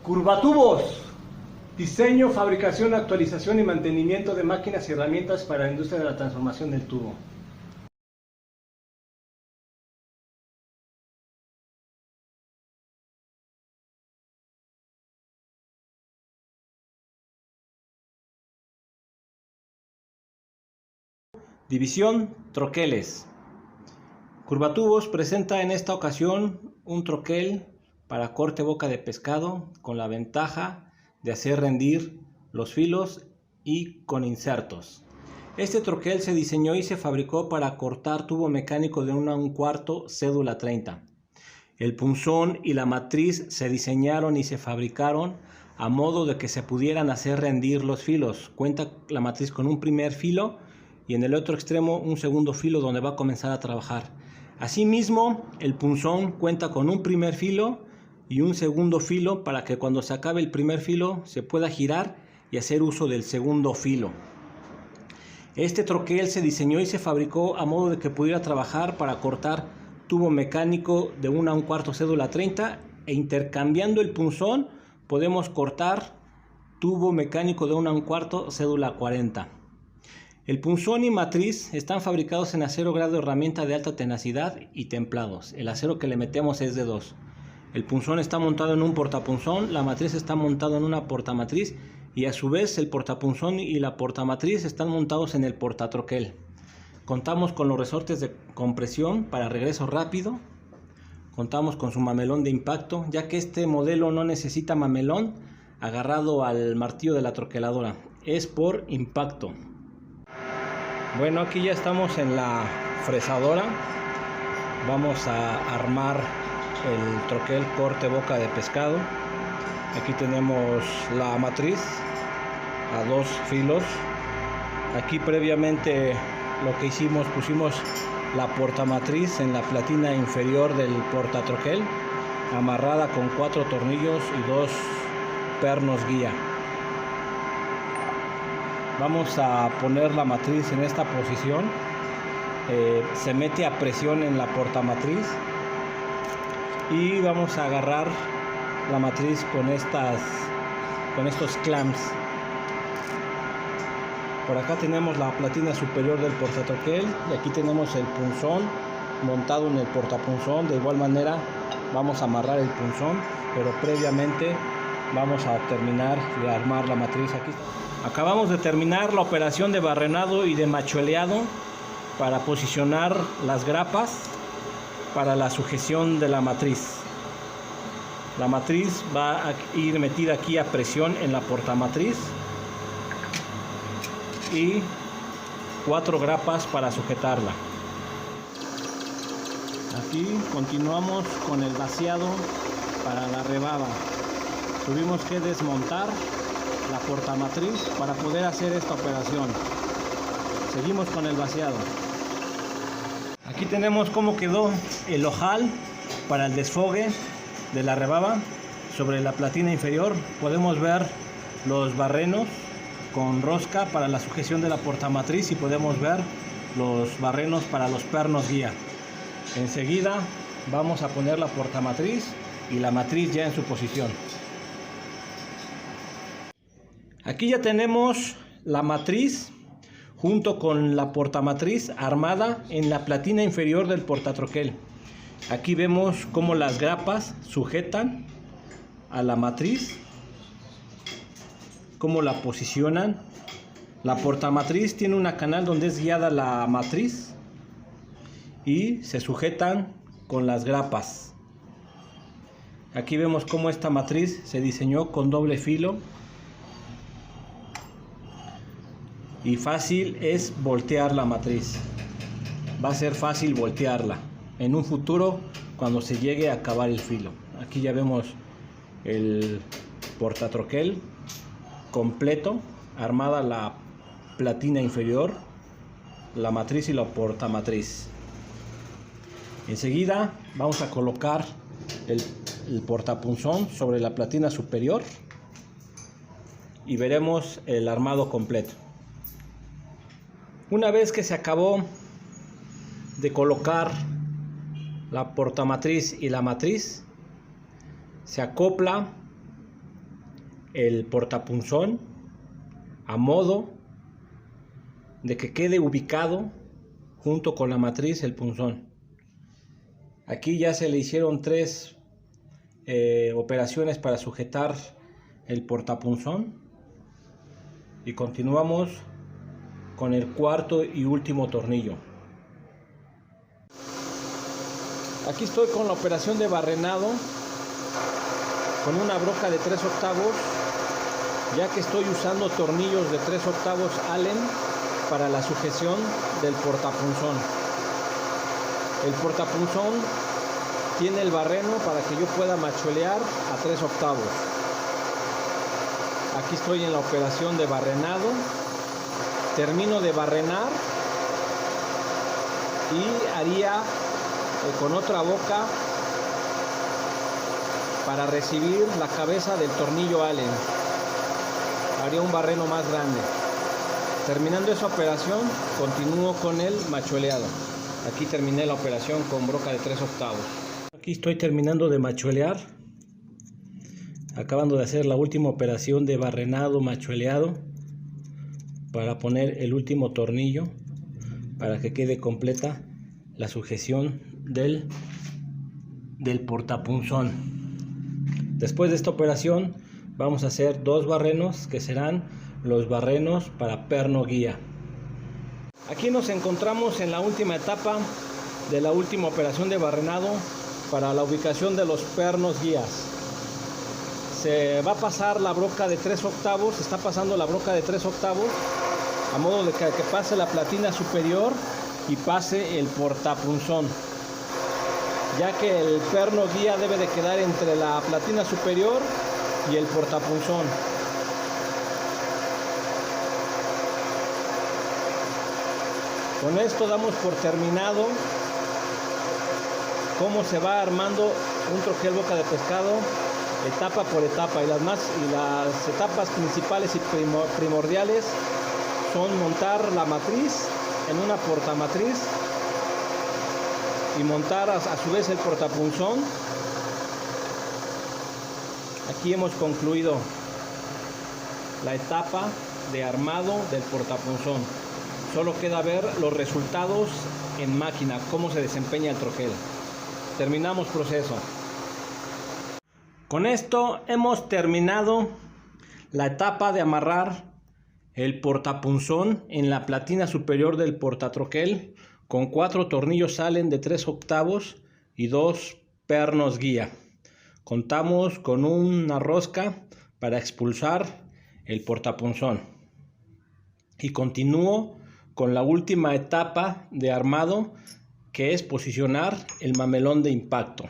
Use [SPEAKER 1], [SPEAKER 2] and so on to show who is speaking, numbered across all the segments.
[SPEAKER 1] Curvatubos. Diseño, fabricación, actualización y mantenimiento de máquinas y herramientas para la industria de la transformación del tubo. División troqueles. Curvatubos presenta en esta ocasión un troquel para corte boca de pescado con la ventaja de hacer rendir los filos y con insertos. Este troquel se diseñó y se fabricó para cortar tubo mecánico de 1 1/4 cédula 30. El punzón y la matriz se diseñaron y se fabricaron a modo de que se pudieran hacer rendir los filos. Cuenta la matriz con un primer filo y en el otro extremo un segundo filo donde va a comenzar a trabajar. Asimismo, el punzón cuenta con un primer filo y un segundo filo para que cuando se acabe el primer filo se pueda girar y hacer uso del segundo filo. Este troquel se diseñó y se fabricó a modo de que pudiera trabajar para cortar tubo mecánico de 1 1/4 cédula 30 e intercambiando el punzón podemos cortar tubo mecánico de 1 1/4 cédula 40. El punzón y matriz están fabricados en acero grado herramienta de alta tenacidad y templados. El acero que le metemos es de 2. El punzón está montado en un portapunzón, la matriz está montado en una portamatriz y a su vez el portapunzón y la portamatriz están montados en el portatroquel. Contamos con los resortes de compresión para regreso rápido. Contamos con su mamelón de impacto, ya que este modelo no necesita mamelón agarrado al martillo de la troqueladora, es por impacto. Bueno, aquí ya estamos en la fresadora. Vamos a armar el troquel corte boca de pescado. Aquí tenemos la matriz a 2 filos. Aquí previamente lo que hicimos, pusimos la portamatriz en la platina inferior del portatroquel, amarrada con 4 tornillos y 2 pernos guía. Vamos a poner la matriz en esta posición. Se mete a presión en la portamatriz y vamos a agarrar la matriz con estos clamps. Por acá tenemos la platina superior del portatroquel y aquí tenemos el punzón montado en el portapunzón. De igual manera vamos a amarrar el punzón, pero previamente vamos a terminar de armar la matriz. Aquí acabamos de terminar la operación de barrenado y de machueleado para posicionar las grapas para la sujeción de la matriz. La matriz va a ir metida aquí a presión en la portamatriz y 4 grapas para sujetarla. Aquí continuamos con el vaciado para la rebaba. Tuvimos que desmontar la portamatriz para poder hacer esta operación. Seguimos con el vaciado. Aquí tenemos cómo quedó el ojal para el desfogue de la rebaba. Sobre la platina inferior podemos ver los barrenos con rosca para la sujeción de la portamatriz y podemos ver los barrenos para los pernos guía. Enseguida vamos a poner la portamatriz y la matriz ya en su posición. Aquí ya tenemos la matriz junto con la portamatriz armada en la platina inferior del portatroquel. Aquí vemos cómo las grapas sujetan a la matriz, cómo la posicionan. La portamatriz tiene una canal donde es guiada la matriz y se sujetan con las grapas. Aquí vemos cómo esta matriz se diseñó con doble filo y fácil es voltear la matriz. Va a ser fácil voltearla en un futuro cuando se llegue a acabar el filo. Aquí ya vemos el portatroquel completo, armada la platina inferior, la matriz y la portamatriz. Enseguida vamos a colocar el portapunzón sobre la platina superior y veremos el armado completo. Una vez que se acabó de colocar la portamatriz y la matriz, se acopla el portapunzón a modo de que quede ubicado junto con la matriz el punzón. Aquí ya se le hicieron 3 operaciones para sujetar el portapunzón y continuamos con el cuarto y último tornillo. Aquí estoy con la operación de barrenado con una broca de 3/8, ya que estoy usando tornillos de 3/8 Allen para la sujeción del portapunzón. El portapunzón tiene el barreno para que yo pueda machuelear a 3/8. Aquí estoy en la operación de barrenado. Termino de barrenar y haría con otra boca para recibir la cabeza del tornillo Allen. Haría un barreno más grande. Terminando esa operación, continúo con el machueleado. Aquí terminé la operación con broca de 3/8. Aquí estoy terminando de machuelear, acabando de hacer la última operación de barrenado machueleado para poner el último tornillo para que quede completa la sujeción del portapunzón. Después de esta operación vamos a hacer 2 barrenos que serán los barrenos para perno guía. Aquí nos encontramos en la última etapa de la última operación de barrenado para la ubicación de los pernos guías. Se va a pasar la broca de 3/8, se está pasando la broca de 3/8 a modo de que pase la platina superior y pase el portapunzón, ya que el perno guía debe de quedar entre la platina superior y el portapunzón. Con esto damos por terminado cómo se va armando un troquel boca de pescado etapa por etapa, y las etapas principales y primordiales son montar la matriz en una portamatriz y montar a su vez el portapunzón. Aquí hemos concluido la etapa de armado del portapunzón. Solo queda ver los resultados en máquina, cómo se desempeña el troquel. Terminamos proceso. Con esto hemos terminado la etapa de amarrar el portapunzón en la platina superior del portatroquel con 4 tornillos Allen de 3/8 y 2 pernos guía. Contamos con una rosca para expulsar el portapunzón. Y continúo con la última etapa de armado, que es posicionar el mamelón de impacto.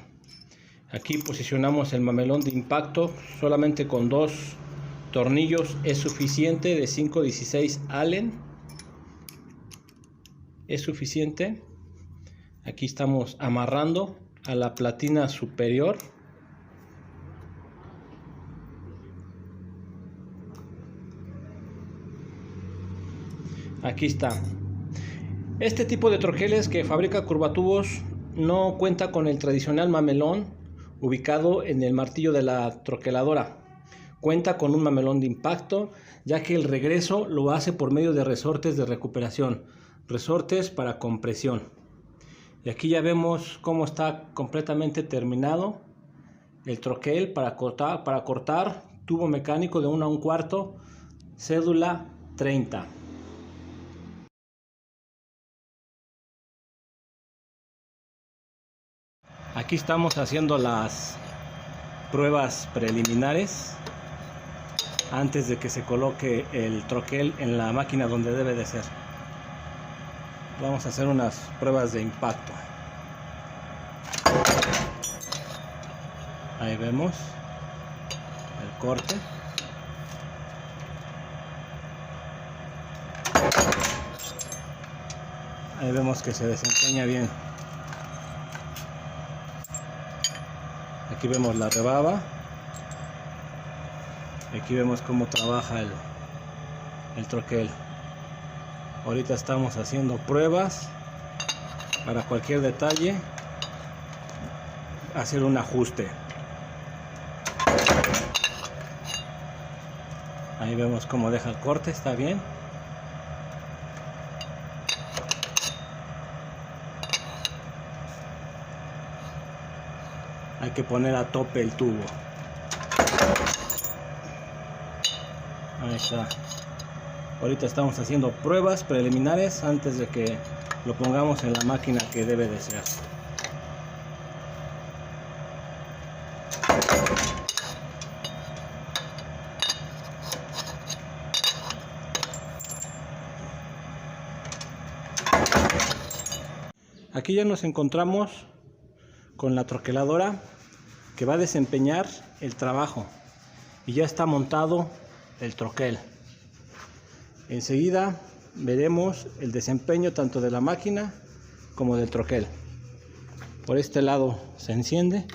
[SPEAKER 1] Aquí posicionamos el mamelón de impacto solamente con 2 tornillos, es suficiente, de 5/16 Allen. Es suficiente. Aquí estamos amarrando a la platina superior. Aquí está. Este tipo de troqueles que fabrica Curvatubos no cuenta con el tradicional mamelón ubicado en el martillo de la troqueladora. Cuenta con un mamelón de impacto, ya que el regreso lo hace por medio de resortes de recuperación, resortes para compresión. Y aquí ya vemos cómo está completamente terminado el troquel para cortar tubo mecánico de 1 a 1/4, cédula 30. Aquí estamos haciendo las pruebas preliminares antes de que se coloque el troquel en la máquina donde debe de ser. Vamos a hacer unas pruebas de impacto. Ahí vemos el corte. Ahí vemos que se desempeña bien. Aquí vemos la rebaba. Aquí vemos cómo trabaja el troquel. Ahorita estamos haciendo pruebas para cualquier detalle, hacer un ajuste. Ahí vemos cómo deja el corte, está bien. Hay que poner a tope el tubo. Ahí está. Ahorita estamos haciendo pruebas preliminares antes de que lo pongamos en la máquina que debe de ser. Aquí ya nos encontramos con la troqueladora que va a desempeñar el trabajo y ya está montado el troquel. Enseguida veremos el desempeño tanto de la máquina como del troquel. Por este lado se enciende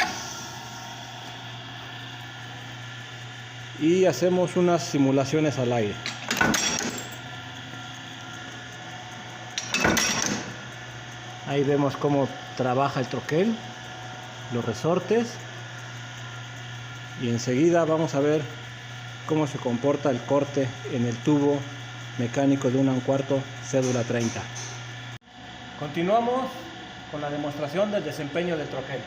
[SPEAKER 1] y hacemos unas simulaciones al aire. Ahí vemos cómo trabaja el troquel, los resortes, y enseguida vamos a ver cómo se comporta el corte en el tubo mecánico de 1 1/4 cédula 30. Continuamos con la demostración del desempeño del troquel.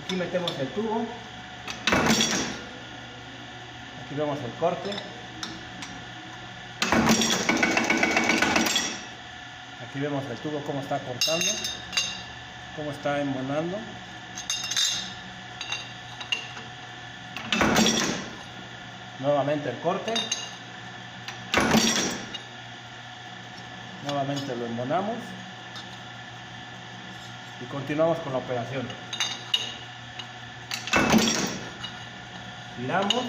[SPEAKER 1] Aquí metemos el tubo, aquí vemos el corte. Aquí vemos el tubo cómo está cortando, cómo está embonando. Nuevamente el corte. Nuevamente lo embonamos. Y continuamos con la operación. Giramos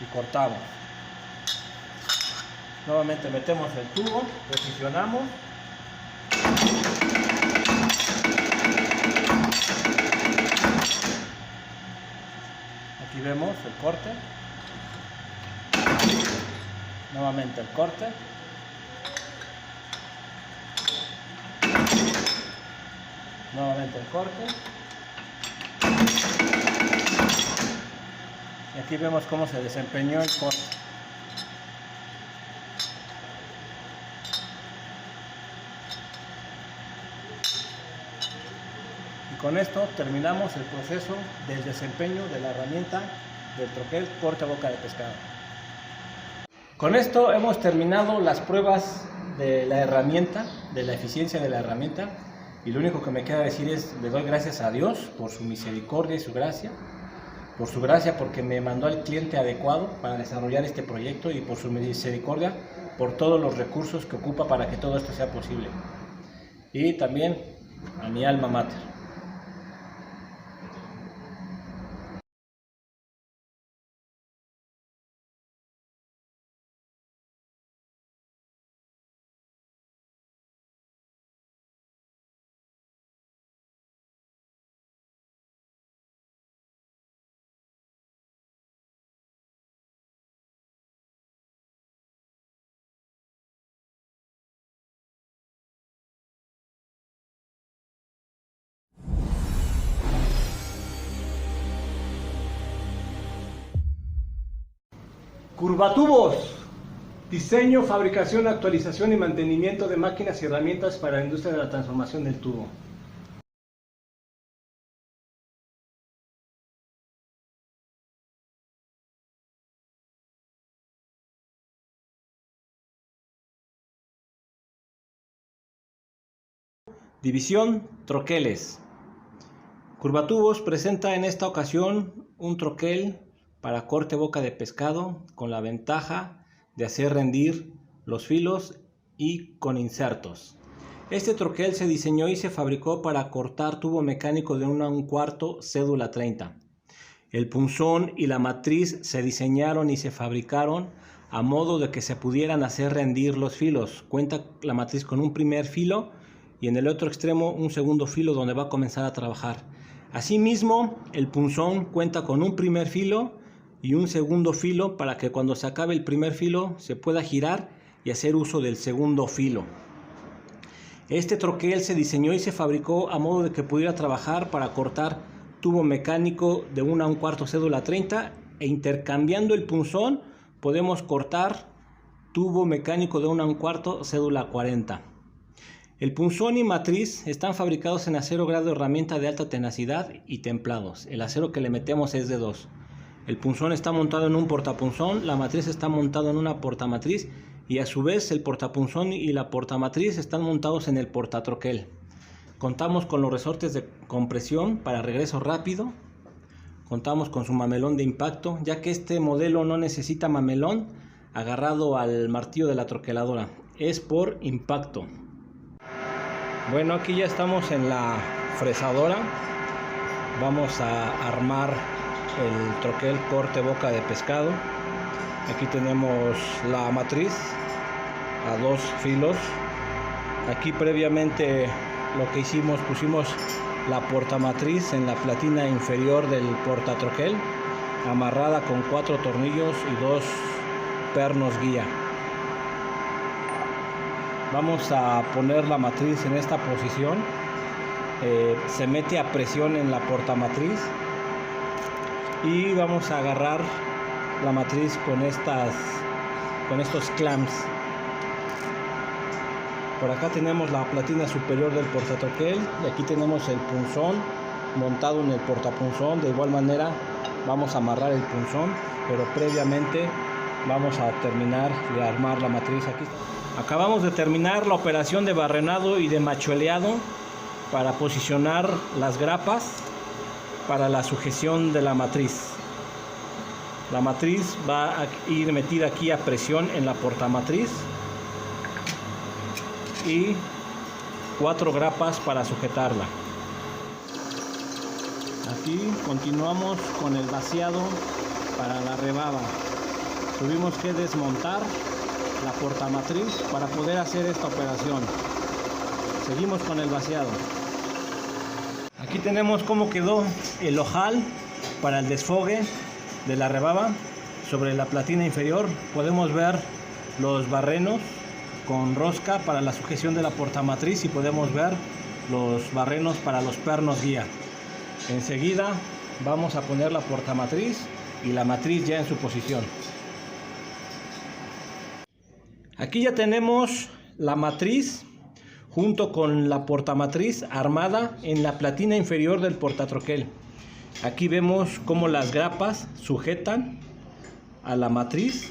[SPEAKER 1] y cortamos. Nuevamente metemos el tubo, posicionamos. Aquí vemos el corte. Nuevamente el corte. Nuevamente el corte. Y aquí vemos cómo se desempeñó el corte. Con esto terminamos el proceso del desempeño de la herramienta del troquel corte boca de pescado. Con esto hemos terminado las pruebas de la herramienta, de la eficiencia de la herramienta, y lo único que me queda decir es le doy gracias a Dios por su misericordia y su gracia, porque me mandó al cliente adecuado para desarrollar este proyecto, y por su misericordia por todos los recursos que ocupa para que todo esto sea posible, y también a mi alma mater. Curvatubos. Diseño, fabricación, actualización y mantenimiento de máquinas y herramientas para la industria de la transformación del tubo. División troqueles. Curvatubos presenta en esta ocasión un troquel para corte boca de pescado con la ventaja de hacer rendir los filos y con insertos. Este troquel se diseñó y se fabricó para cortar tubo mecánico de 1 1/4 cédula 30. El punzón y la matriz se diseñaron y se fabricaron a modo de que se pudieran hacer rendir los filos. Cuenta la matriz con un primer filo y en el otro extremo un segundo filo donde va a comenzar a trabajar. Asimismo, el punzón cuenta con un primer filo y un segundo filo para que cuando se acabe el primer filo se pueda girar y hacer uso del segundo filo. Este troquel se diseñó y se fabricó a modo de que pudiera trabajar para cortar tubo mecánico de 1 1/4 cédula 30 e intercambiando el punzón podemos cortar tubo mecánico de 1 1/4 cédula 40. El punzón y matriz están fabricados en acero grado herramienta de alta tenacidad y templados. El acero que le metemos es de 2. El punzón está montado en un portapunzón, la matriz está montada en una portamatriz y a su vez el portapunzón y la portamatriz están montados en el portatroquel. Contamos con los resortes de compresión para regreso rápido. Contamos con su mamelón de impacto, ya que este modelo no necesita mamelón agarrado al martillo de la troqueladora, es por impacto. Bueno, aquí ya estamos en la fresadora. Vamos a armar el troquel corte boca de pescado. Aquí tenemos la matriz a 2 filos. Aquí previamente lo que hicimos, pusimos la portamatriz en la platina inferior del portatroquel, amarrada con 4 tornillos y 2 pernos guía. Vamos a poner la matriz en esta posición. Se mete a presión en la portamatriz y vamos a agarrar la matriz con estos clamps. Por acá tenemos la platina superior del portatroquel y aquí tenemos el punzón montado en el portapunzón. De igual manera vamos a amarrar el punzón, pero previamente vamos a terminar de armar la matriz. Aquí acabamos de terminar la operación de barrenado y de machueleado para posicionar las grapas para la sujeción de la matriz. La matriz va a ir metida aquí a presión en la portamatriz y 4 grapas para sujetarla. Aquí continuamos con el vaciado para la rebaba. Tuvimos que desmontar la portamatriz para poder hacer esta operación. Seguimos con el vaciado. Aquí tenemos cómo quedó el ojal para el desfogue de la rebaba. Sobre la platina inferior podemos ver los barrenos con rosca para la sujeción de la portamatriz y podemos ver los barrenos para los pernos guía. Enseguida vamos a poner la portamatriz y la matriz ya en su posición. Aquí ya tenemos la matriz junto con la portamatriz armada en la platina inferior del portatroquel. Aquí vemos cómo las grapas sujetan a la matriz,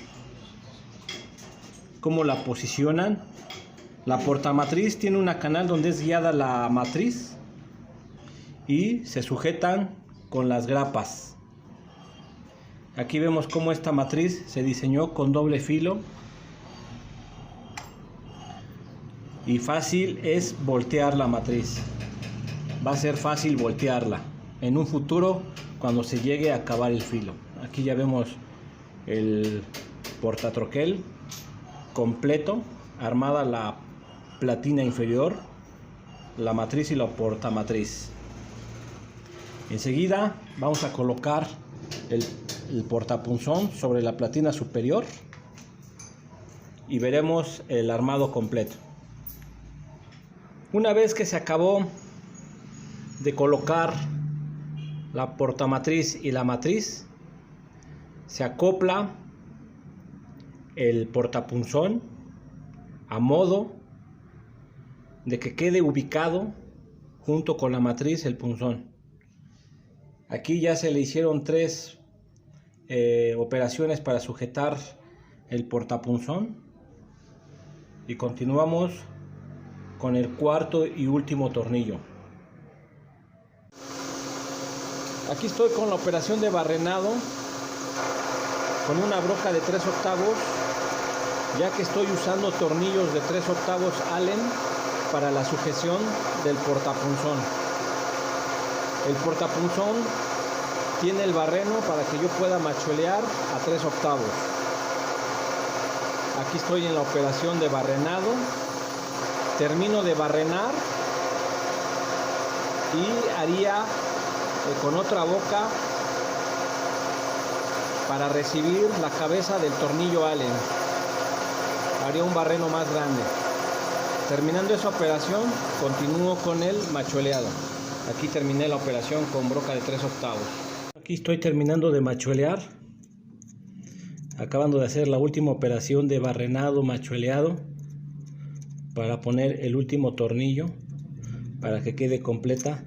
[SPEAKER 1] cómo la posicionan. La portamatriz tiene una canal donde es guiada la matriz y se sujetan con las grapas. Aquí vemos cómo esta matriz se diseñó con doble filo y fácil es voltear la matriz. Va a ser fácil voltearla en un futuro cuando se llegue a acabar el filo. Aquí ya vemos el portatroquel completo, armada la platina inferior, la matriz y la portamatriz. Enseguida vamos a colocar el portapunzón sobre la platina superior y veremos el armado completo. Una vez que se acabó de colocar la portamatriz y la matriz, se acopla el portapunzón a modo de que quede ubicado junto con la matriz el punzón. Aquí ya se le hicieron 3 operaciones para sujetar el portapunzón y continuamos con el cuarto y último tornillo. Aquí estoy con la operación de barrenado con una broca de 3/8, ya que estoy usando tornillos de 3/8 Allen para la sujeción del portapunzón. El portapunzón tiene el barreno para que yo pueda machuelear a 3/8. Aquí estoy en la operación de barrenado. Termino de barrenar y haría con otra boca para recibir la cabeza del tornillo Allen. Haría un barreno más grande. Terminando esa operación, continúo con el machueleado. Aquí terminé la operación con broca de 3/8. Aquí estoy terminando de machuelear acabando de hacer la última operación de barrenado machueleado para poner el último tornillo para que quede completa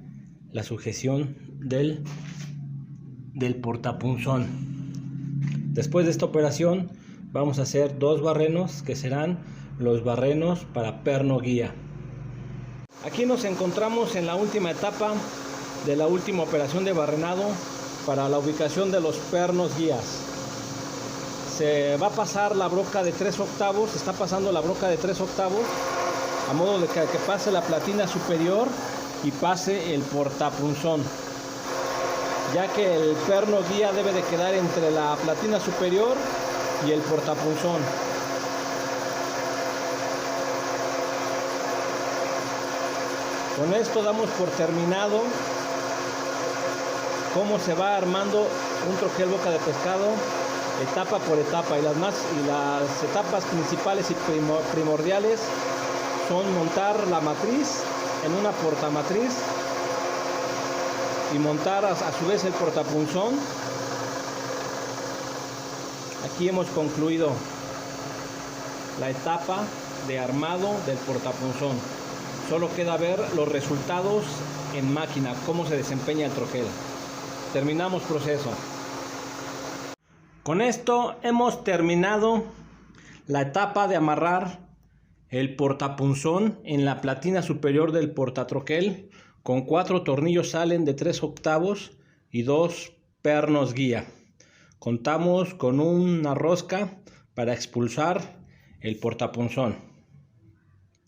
[SPEAKER 1] la sujeción del portapunzón. Después de esta operación vamos a hacer dos barrenos que serán los barrenos para perno guía. Aquí nos encontramos en la última etapa de la última operación de barrenado para la ubicación de los pernos guías. Se va a pasar la broca de 3/8, se está pasando la broca de 3/8 a modo de que pase la platina superior y pase el portapunzón, ya que el perno guía debe de quedar entre la platina superior y el portapunzón. Con esto damos por terminado cómo se va armando un troquel boca de pescado etapa por etapa, y las etapas principales y primordiales son montar la matriz en una portamatriz y montar a su vez el portapunzón. Aquí hemos concluido la etapa de armado del portapunzón. Solo queda ver los resultados en máquina, cómo se desempeña el troquel. Terminamos proceso. Con esto hemos terminado la etapa de amarrar el portapunzón en la platina superior del portatroquel con 4 tornillos Allen de 3/8 y 2 pernos guía. Contamos con una rosca para expulsar el portapunzón.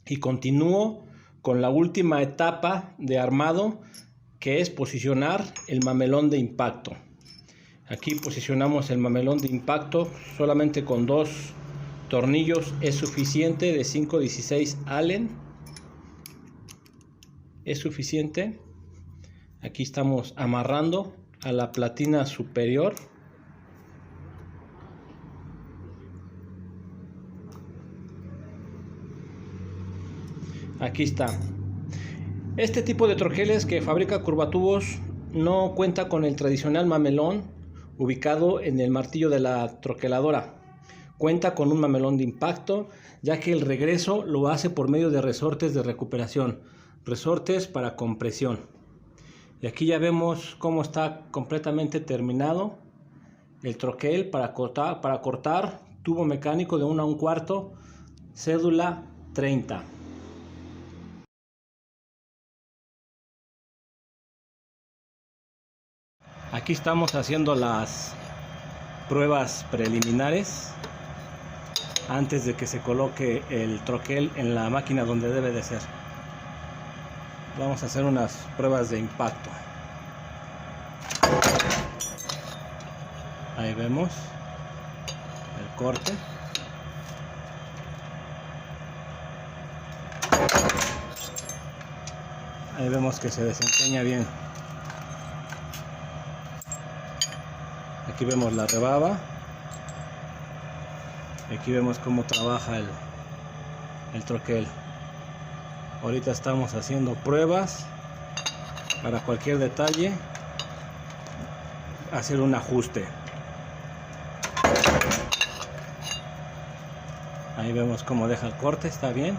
[SPEAKER 1] Y continúo con la última etapa de armado, que es posicionar el mamelón de impacto. Aquí posicionamos el mamelón de impacto solamente con 2 tornillos, es suficiente, de 5/16 Allen, es suficiente. Aquí estamos amarrando a la platina superior. Aquí está. Este tipo de troqueles que fabrica Curvatubos no cuenta con el tradicional mamelón ubicado en el martillo de la troqueladora. Cuenta con un mamelón de impacto, ya que el regreso lo hace por medio de resortes de recuperación, resortes para compresión. Y aquí ya vemos cómo está completamente terminado el troquel para cortar tubo mecánico de 1 1/4, cédula 30. Aquí estamos haciendo las pruebas preliminares antes de que se coloque el troquel en la máquina donde debe de ser. Vamos a hacer unas pruebas de impacto. Ahí vemos el corte. Ahí vemos que se desempeña bien. Aquí vemos la rebaba. Aquí vemos cómo trabaja el troquel. Ahorita estamos haciendo pruebas para cualquier detalle, hacer un ajuste. Ahí vemos cómo deja el corte, está bien.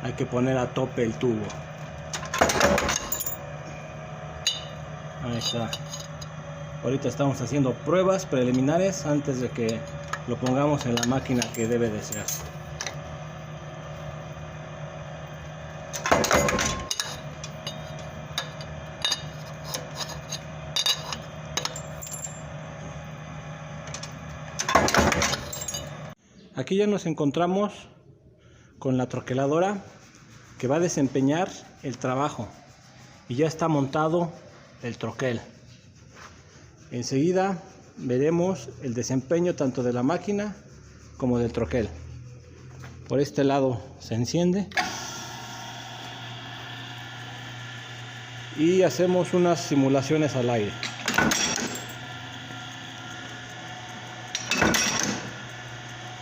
[SPEAKER 1] Hay que poner a tope el tubo. Ahí está. Ahorita estamos haciendo pruebas preliminares antes de que lo pongamos en la máquina que debe de ser. Aquí ya nos encontramos con la troqueladora que va a desempeñar el trabajo y ya está montado el troquel. Enseguida veremos el desempeño tanto de la máquina como del troquel. Por este lado se enciende y hacemos unas simulaciones al aire.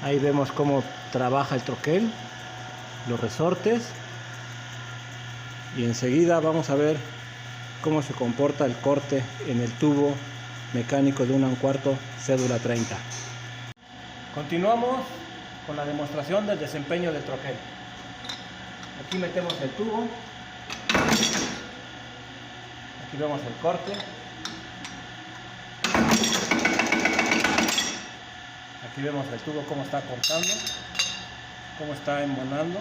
[SPEAKER 1] Ahí vemos cómo trabaja el troquel, los resortes. y enseguida vamos a ver cómo se comporta el corte en el tubo mecánico de 1 1/4 cédula 30. Continuamos con la demostración del desempeño del troquel. Aquí metemos el tubo, aquí vemos el corte, aquí vemos el tubo cómo está cortando, cómo está embonando.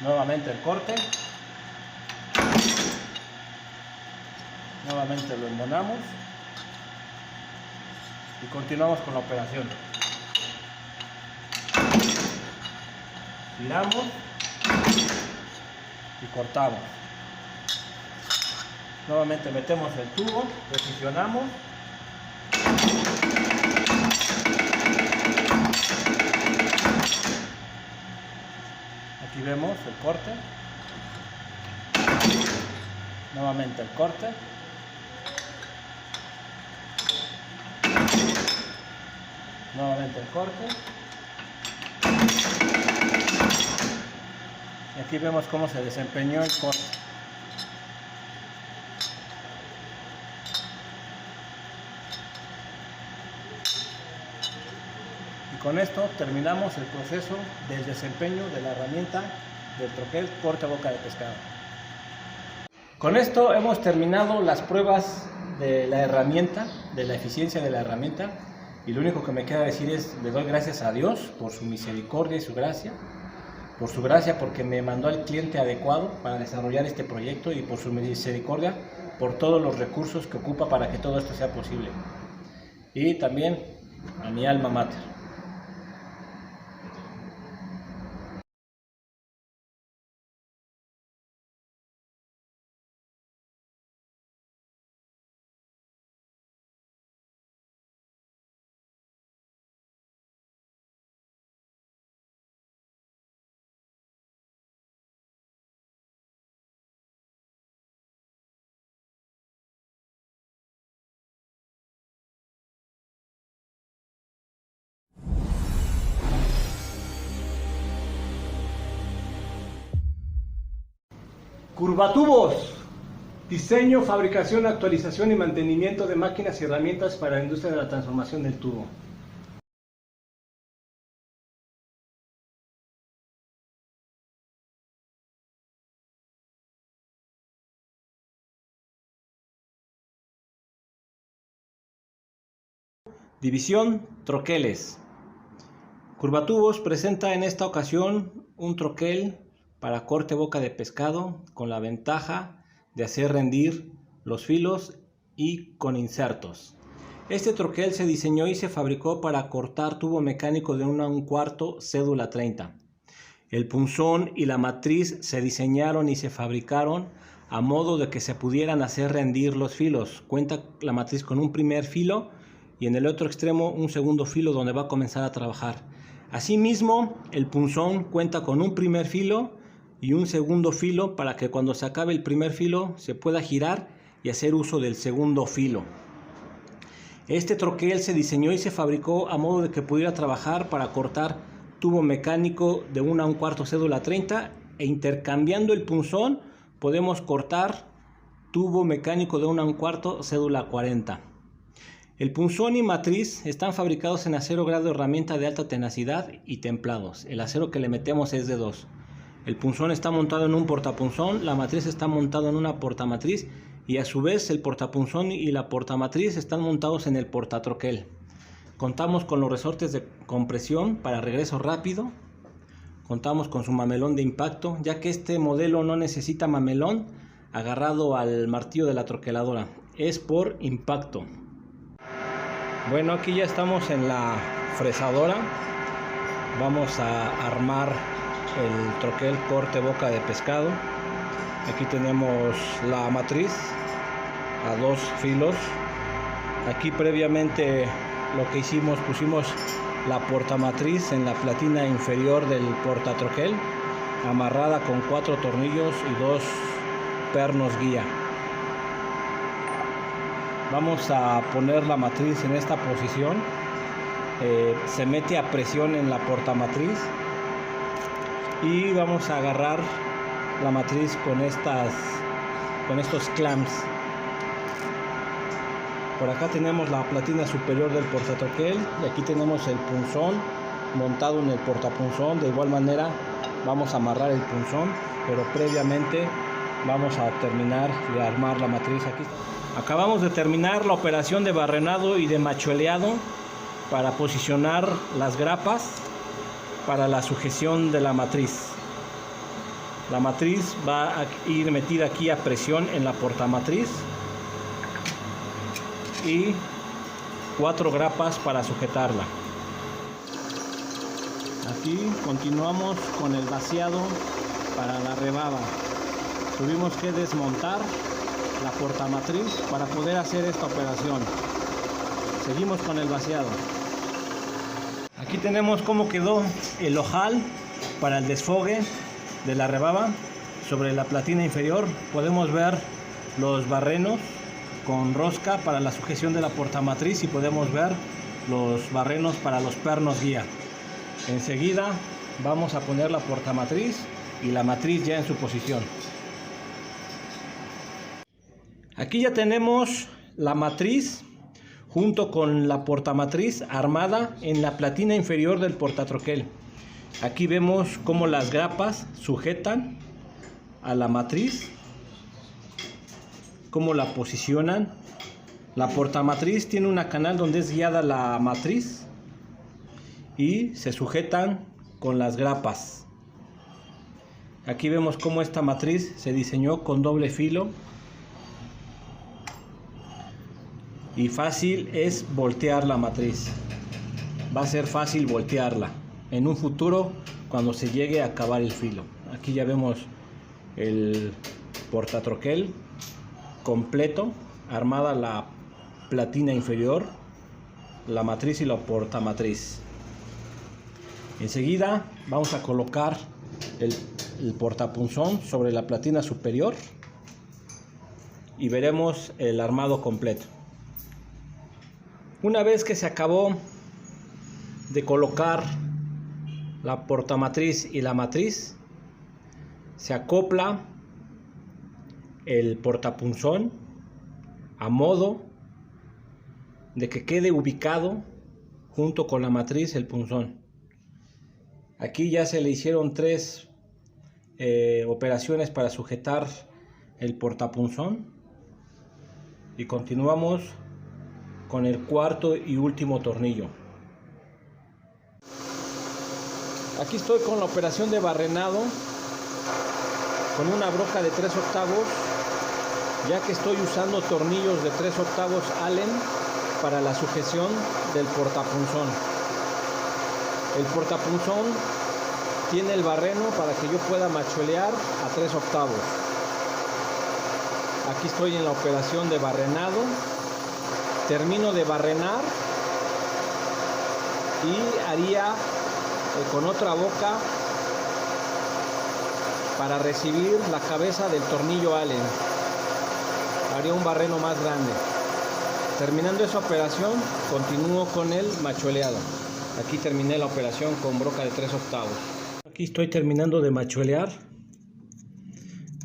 [SPEAKER 1] Nuevamente el corte, nuevamente lo embonamos y continuamos con la operación. Giramos y cortamos. Nuevamente metemos el tubo, posicionamos. Aquí vemos el corte. Nuevamente el corte. Nuevamente el corte. Y aquí vemos cómo se desempeñó el corte. Y con esto terminamos el proceso del desempeño de la herramienta del troquel corte boca de pescado. Con esto hemos terminado las pruebas de la herramienta, de la eficiencia de la herramienta, y lo único que me queda decir es: le doy gracias a Dios por su misericordia y su gracia, porque me mandó al cliente adecuado para desarrollar este proyecto, y por su misericordia por todos los recursos que ocupa para que todo esto sea posible. Y también a mi alma mater. Curvatubos. Diseño, fabricación, actualización y mantenimiento de máquinas y herramientas para la industria de la transformación del tubo. División troqueles. Curvatubos presenta en esta ocasión un troquel para corte boca de pescado con la ventaja de hacer rendir los filos y con insertos. Este troquel se diseñó y se fabricó para cortar tubo mecánico de 1 1/4 cédula 30. El punzón y la matriz se diseñaron y se fabricaron a modo de que se pudieran hacer rendir los filos. Cuenta la matriz con un primer filo y en el otro extremo un segundo filo donde va a comenzar a trabajar. Asimismo, el punzón cuenta con un primer filo y un segundo filo para que cuando se acabe el primer filo se pueda girar y hacer uso del segundo filo. Este troquel se diseñó y se fabricó a modo de que pudiera trabajar para cortar tubo mecánico de 1 1/4 cédula 30 e intercambiando el punzón podemos cortar tubo mecánico de 1 1/4 cédula 40. El punzón y matriz están fabricados en acero grado herramienta de alta tenacidad y templados. El acero que le metemos es de 2. El punzón está montado en un portapunzón, la matriz está montada en una portamatriz y a su vez el portapunzón y la portamatriz están montados en el portatroquel. Contamos con los resortes de compresión para regreso rápido. Contamos con su mamelón de impacto, ya que este modelo no necesita mamelón agarrado al martillo de la troqueladora, es por impacto. Bueno, aquí ya estamos en la fresadora. Vamos a armar el troquel corte boca de pescado. Aquí tenemos la matriz a 2 filos. Aquí previamente lo que hicimos, pusimos la portamatriz en la platina inferior del portatroquel, amarrada con 4 tornillos y 2 pernos guía. Vamos a poner la matriz en esta posición. Se mete a presión en la portamatriz y vamos a agarrar la matriz con estos clamps. Por acá tenemos la platina superior del portatroquel y aquí tenemos el punzón montado en el portapunzón. De igual manera vamos a amarrar el punzón, pero previamente vamos a terminar de armar la matriz. Aquí acabamos de terminar la operación de barrenado y de machueleado para posicionar las grapas para la sujeción de la matriz. La matriz va a ir metida aquí a presión en la portamatriz y 4 grapas para sujetarla. Aquí continuamos con el vaciado para la rebaba. Tuvimos que desmontar la portamatriz para poder hacer esta operación. Seguimos con el vaciado. Aquí tenemos cómo quedó el ojal para el desfogue de la rebaba. Sobre la platina inferior podemos ver los barrenos con rosca para la sujeción de la portamatriz y podemos ver los barrenos para los pernos guía. Enseguida vamos a poner la portamatriz y la matriz ya en su posición. Aquí ya tenemos la matriz junto con la portamatriz armada en la platina inferior del portatroquel. Aquí vemos cómo las grapas sujetan a la matriz, cómo la posicionan. La portamatriz tiene una canal donde es guiada la matriz y se sujetan con las grapas. Aquí vemos cómo esta matriz se diseñó con doble filo y fácil es voltear la matriz. Va a ser fácil voltearla en un futuro cuando se llegue a acabar el filo. Aquí ya vemos el portatroquel completo, armada la platina inferior, la matriz y la portamatriz. Enseguida vamos a colocar el portapunzón sobre la platina superior y veremos el armado completo. Una vez que se acabó de colocar la portamatriz y la matriz, se acopla el portapunzón a modo de que quede ubicado junto con la matriz el punzón. Aquí ya se le hicieron 3 operaciones para sujetar el portapunzón y continuamos con el cuarto y último tornillo. Aquí estoy con la operación de barrenado con una broca de 3 octavos, ya que estoy usando tornillos de 3 octavos Allen para la sujeción del portapunzón. El portapunzón tiene el barreno para que yo pueda machuelear a 3 octavos. Aquí estoy en la operación de barrenado. Termino de barrenar y haría con otra boca para recibir la cabeza del tornillo Allen. Haría un barreno más grande. Terminando esa operación, continúo con el machueleado. Aquí terminé la operación con broca de 3 octavos. Aquí estoy terminando de machuelear.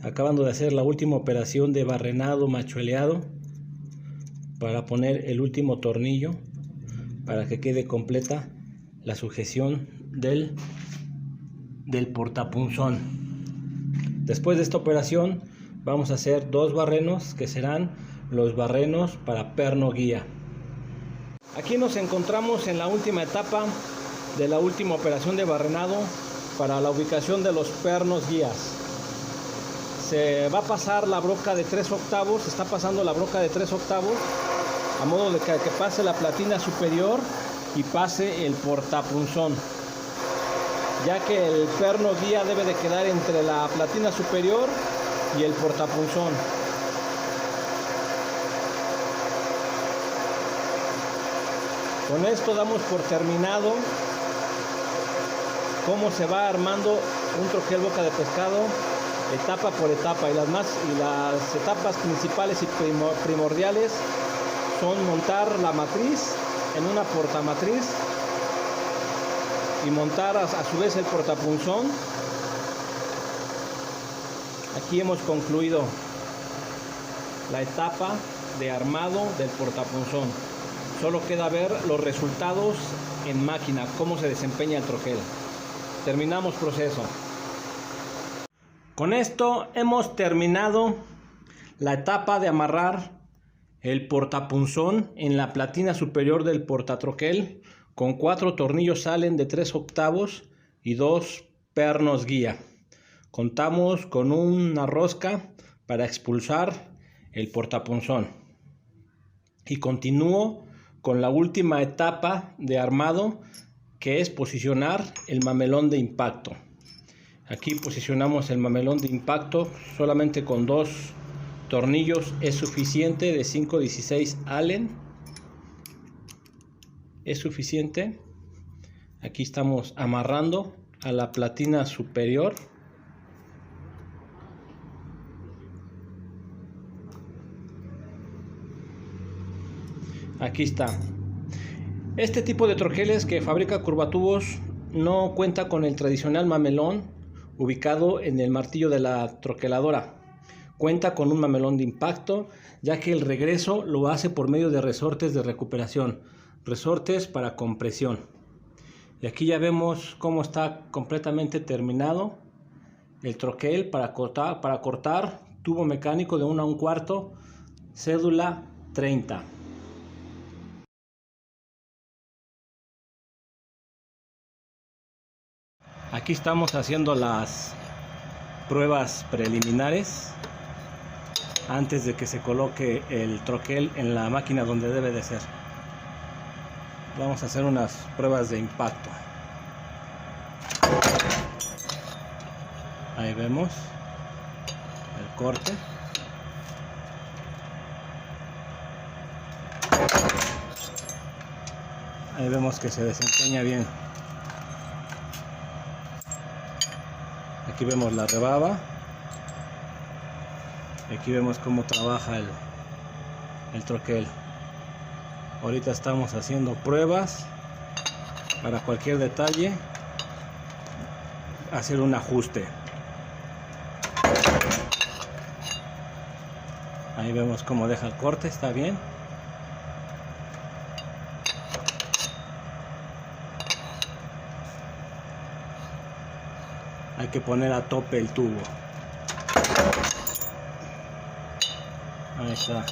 [SPEAKER 1] Acabando de hacer la última operación de barrenado machueleado para poner el último tornillo para que quede completa la sujeción del portapunzón. Después de esta operación vamos a hacer 2 barrenos que serán los barrenos para perno guía. Aquí nos encontramos en la última etapa de la última operación de barrenado para la ubicación de los pernos guías. Se va a pasar la broca de 3 octavos, se está pasando la broca de 3 octavos a modo de que pase la platina superior y pase el portapunzón, ya que el perno guía debe de quedar entre la platina superior y el portapunzón. Con esto damos por terminado cómo se va armando un troquel boca de pescado etapa por etapa, y las etapas principales y primordiales son montar la matriz en una portamatriz y montar a su vez el portapunzón Aquí hemos concluido la etapa de armado del portapunzón. Solo queda ver los resultados en máquina, cómo se desempeña el troquel. Terminamos proceso. Con esto hemos terminado la etapa de amarrar el portapunzón en la platina superior del portatroquel con 4 tornillos Allen de 3/8 y 2 pernos guía. Contamos con una rosca para expulsar el portapunzón. Y continúo con la última etapa de armado, que es posicionar el mamelón de impacto. Aquí posicionamos el mamelón de impacto solamente con 2 tornillos, es suficiente, de 5/16 Allen. Es suficiente. Aquí estamos amarrando a la platina superior. Aquí está. Este tipo de troqueles que fabrica Curvatubos no cuenta con el tradicional mamelón ubicado en el martillo de la troqueladora. Cuenta con un mamelón de impacto, ya que el regreso lo hace por medio de resortes de recuperación, resortes para compresión. Y aquí ya vemos cómo está completamente terminado el troquel para cortar tubo mecánico de 1 a 1/4, cédula 30. Aquí estamos haciendo las pruebas preliminares antes de que se coloque el troquel en la máquina donde debe de ser. Vamos a hacer unas pruebas de impacto. Ahí vemos el corte. Ahí vemos que se desempeña bien. Aquí vemos la rebaba. Aquí vemos cómo trabaja el troquel. Ahorita estamos haciendo pruebas para cualquier detalle, hacer un ajuste. Ahí vemos cómo deja el corte, está bien. Hay que poner a tope el tubo. Ahí está.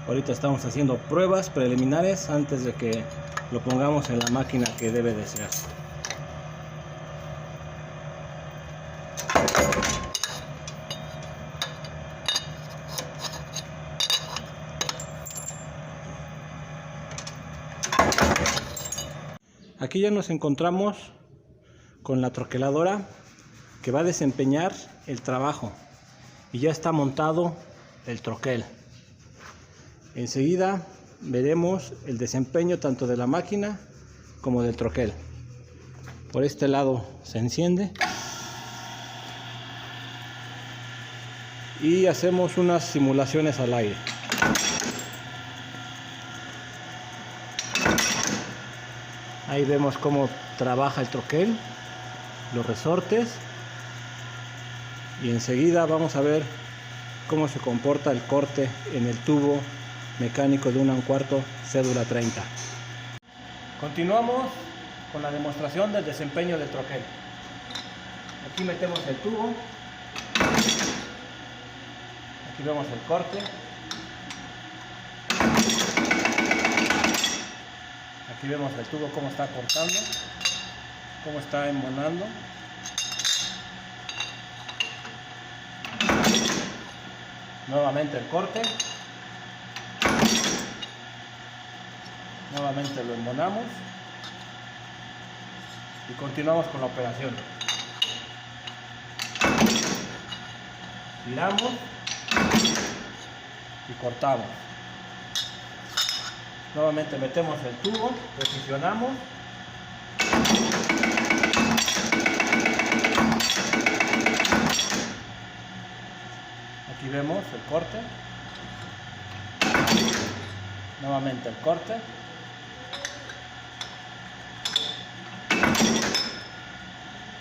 [SPEAKER 1] Ahorita estamos haciendo pruebas preliminares antes de que lo pongamos en la máquina que debe de ser. Aquí ya nos encontramos con la troqueladora que va a desempeñar el trabajo y ya está montado el troquel. Enseguida veremos el desempeño tanto de la máquina como del troquel. Por este lado se enciende y hacemos unas simulaciones al aire. Ahí vemos cómo trabaja el troquel, los resortes, y enseguida vamos a ver cómo se comporta el corte en el tubo mecánico de 1 a 1/4, cédula 30. Continuamos con la demostración del desempeño del troquel. Aquí metemos el tubo, aquí vemos el corte, aquí vemos el tubo cómo está cortando, cómo está embonando. Nuevamente el corte, nuevamente lo embonamos y continuamos con la operación. Giramos y cortamos. Nuevamente metemos el tubo, posicionamos. Aquí vemos el corte. Nuevamente el corte.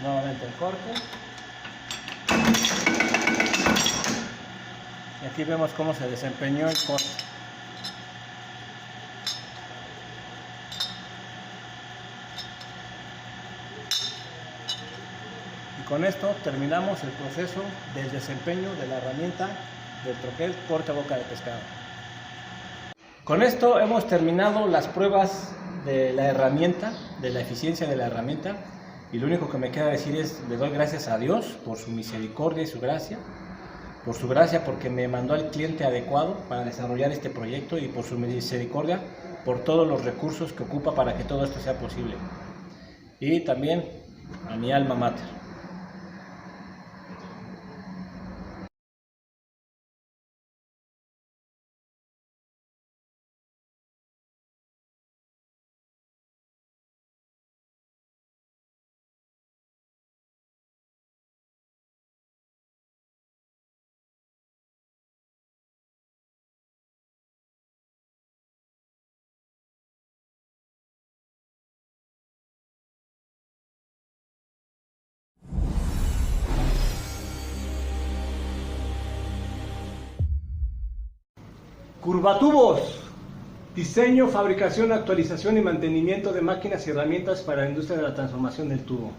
[SPEAKER 1] Nuevamente el corte. Y aquí vemos cómo se desempeñó el corte. Y con esto terminamos el proceso del desempeño de la herramienta del troquel corte boca de pescado. Con esto hemos terminado las pruebas de la herramienta, de la eficiencia de la herramienta, y lo único que me queda decir es, le doy gracias a Dios por su misericordia y su gracia, porque me mandó al cliente adecuado para desarrollar este proyecto, y por su misericordia por todos los recursos que ocupa para que todo esto sea posible. Y también a mi alma mater. Curvatubos. Diseño, fabricación, actualización y mantenimiento de máquinas y herramientas para la industria de la transformación del tubo.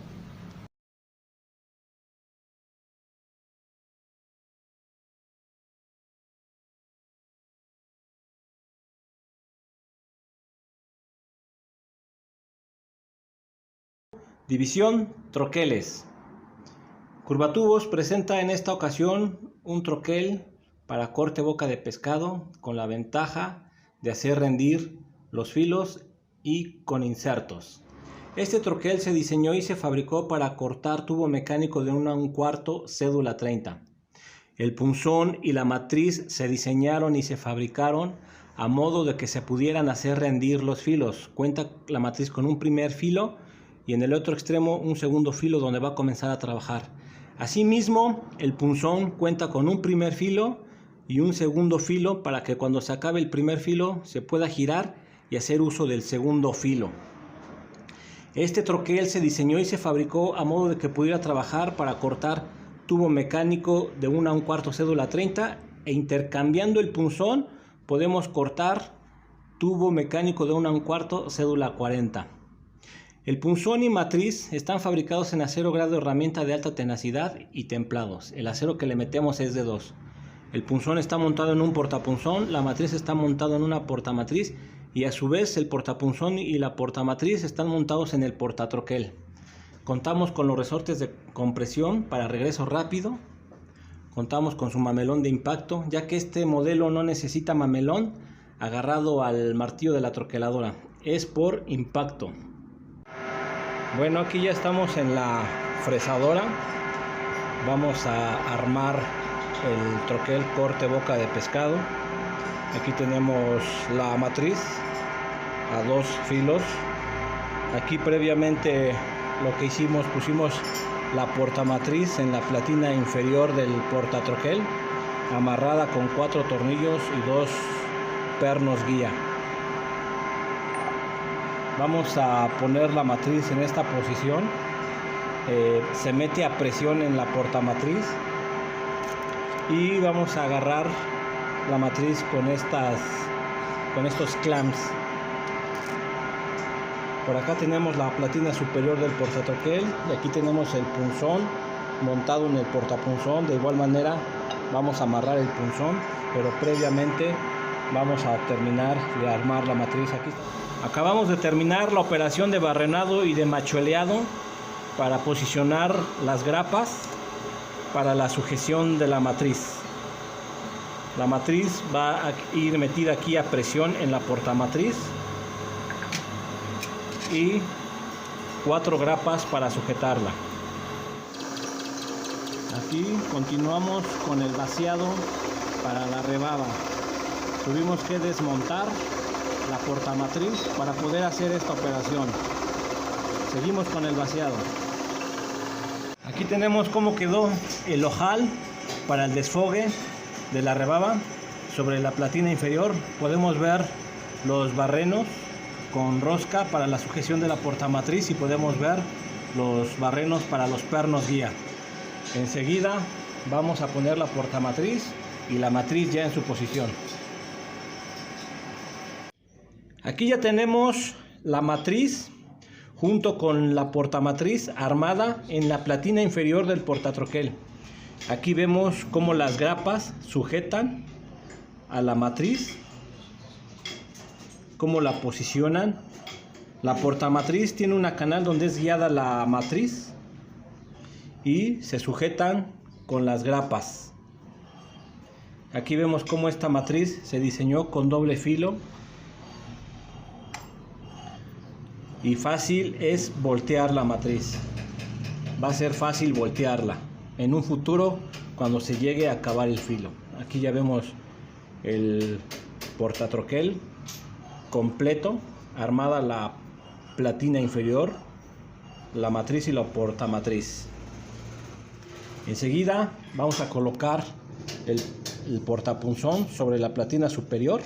[SPEAKER 1] División troqueles. Curvatubos presenta en esta ocasión un troquel para corte boca de pescado con la ventaja de hacer rendir los filos y con insertos. Este troquel se diseñó y se fabricó para cortar tubo mecánico de 1 1/4 cédula 30. El punzón y la matriz se diseñaron y se fabricaron a modo de que se pudieran hacer rendir los filos. Cuenta la matriz con un primer filo y en el otro extremo un segundo filo donde va a comenzar a trabajar. Asimismo, el punzón cuenta con un primer filo y un segundo filo para que cuando se acabe el primer filo se pueda girar y hacer uso del segundo filo. Este troquel se diseñó y se fabricó a modo de que pudiera trabajar para cortar tubo mecánico de 1 1/4 cédula 30 e intercambiando el punzón podemos cortar tubo mecánico de 1 1/4 cédula 40. El punzón y matriz están fabricados en acero grado herramienta de alta tenacidad y templados. El acero que le metemos es de 2. El punzón está montado en un portapunzón, la matriz está montado en una portamatriz y a su vez el portapunzón y la portamatriz están montados en el portatroquel. Contamos con los resortes de compresión para regreso rápido. Contamos con su mamelón de impacto, ya que este modelo no necesita mamelón agarrado al martillo de la troqueladora, es por impacto. Bueno, aquí ya estamos en la fresadora. Vamos a armar el troquel corte boca de pescado. Aquí tenemos la matriz a 2 filos. Aquí previamente lo que hicimos, pusimos la portamatriz en la platina inferior del portatroquel, amarrada con 4 tornillos y 2 pernos guía. Vamos a poner la matriz en esta posición. Se mete a presión en la portamatriz y vamos a agarrar la matriz con estos clamps. Por acá tenemos la platina superior del portatroquel y aquí tenemos el punzón montado en el portapunzón. De igual manera vamos a amarrar el punzón, pero previamente vamos a terminar de armar la matriz. Aquí acabamos de terminar la operación de barrenado y de machueleado para posicionar las grapas para la sujeción de la matriz. La matriz va a ir metida aquí a presión en la portamatriz y 4 grapas para sujetarla. Aquí continuamos con el vaciado para la rebaba. Tuvimos que desmontar la portamatriz para poder hacer esta operación. Seguimos con el vaciado. Aquí tenemos cómo quedó el ojal para el desfogue de la rebaba. Sobre la platina inferior podemos ver los barrenos con rosca para la sujeción de la portamatriz y podemos ver los barrenos para los pernos guía. Enseguida vamos a poner la portamatriz y la matriz ya en su posición. Aquí ya tenemos la matriz junto con la portamatriz armada en la platina inferior del portatroquel. Aquí vemos cómo las grapas sujetan a la matriz, cómo la posicionan. La portamatriz tiene una canal donde es guiada la matriz y se sujetan con las grapas. Aquí vemos cómo esta matriz se diseñó con doble filo y fácil es voltear la matriz. Va a ser fácil voltearla en un futuro cuando se llegue a acabar el filo. Aquí ya vemos el portatroquel completo, armada la platina inferior, la matriz y la portamatriz. Enseguida vamos a colocar el portapunzón sobre la platina superior